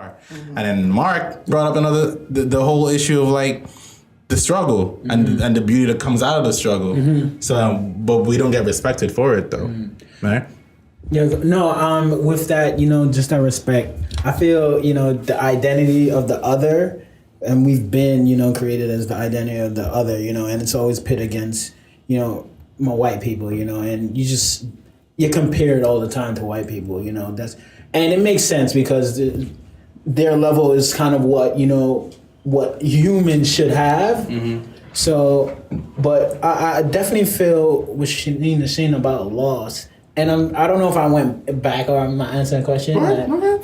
are. And then Mark brought up the whole issue of like the struggle and the beauty that comes out of the struggle. So, but we don't get respected for it though, right? Yeah, no, with that, just that respect, I feel, the identity of the other, and we've been, created as the identity of the other, and it's always pit against, my white people, and you're compared all the time to white people, and it makes sense because their level is kind of what humans should have. So, but I definitely feel what Shanine saying about loss. And I don't know if I went back or I'm not answering the question.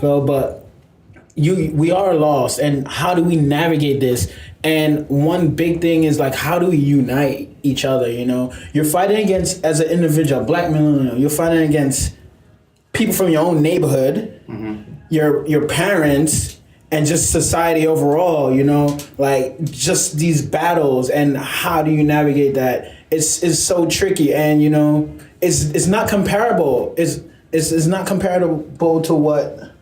But we are lost. And how do we navigate this? And one big thing is like, how do we unite each other? You're fighting against, as an individual, black millennial, you're fighting against people from your own neighborhood, your parents, and just society overall, like just these battles. And how do you navigate that? It's so tricky. And, it's not comparable. It's not comparable to what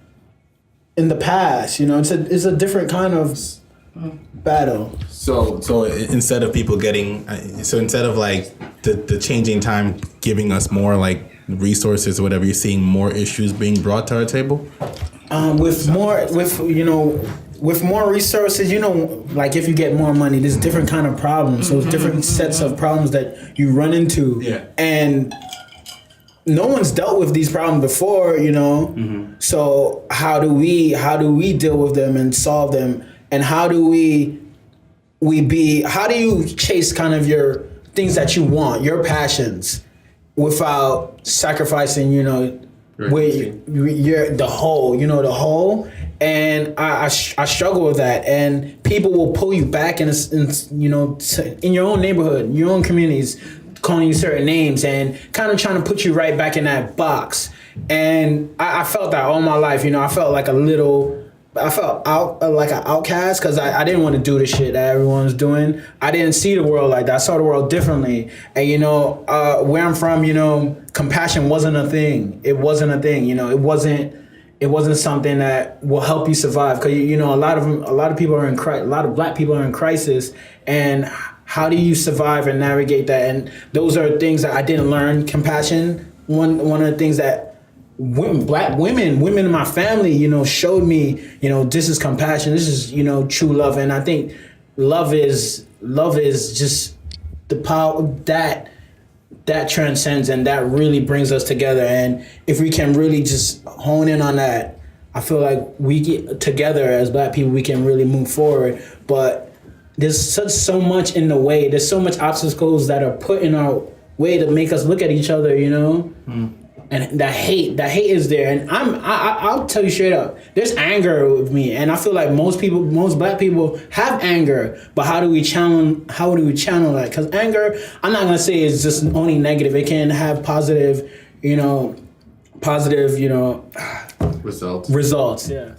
in the past. It's a different kind of battle. So instead of people instead of like the changing time giving us more like resources or whatever, you're seeing more issues being brought to our table. With more resources, like if you get more money, there's different kind of problems. So it's different sets of problems that you run into. Yeah. And no one's dealt with these problems before, So how do we deal with them and solve them? And how do how do you chase kind of your things that you want, your passions, without sacrificing, the whole, and I struggle with that, and people will pull you back in your own neighborhood, your own communities, calling you certain names and kind of trying to put you right back in that box. And I felt that all my life, I felt like I felt like an outcast because I didn't want to do the shit that everyone's doing. I didn't see the world like that. I saw the world differently. And, where I'm from, compassion wasn't a thing. It wasn't a thing. It wasn't something that will help you survive. Because, a lot of people are a lot of black people are in crisis. And how do you survive and navigate that? And those are things that I didn't learn. Compassion, one of the things that black women in my family, showed me, this is compassion, this is, true love. And I think love is just the power that transcends and that really brings us together. And if we can really just hone in on that, I feel like we get together as black people, we can really move forward. But there's so much in the way. There's so much obstacles that are put in our way to make us look at each other, And that hate is there. And I'll tell you straight up, there's anger with me. And I feel like most black people have anger, but how do we channel that? Because anger, I'm not gonna say it's just only negative. It can have positive, results. Yeah.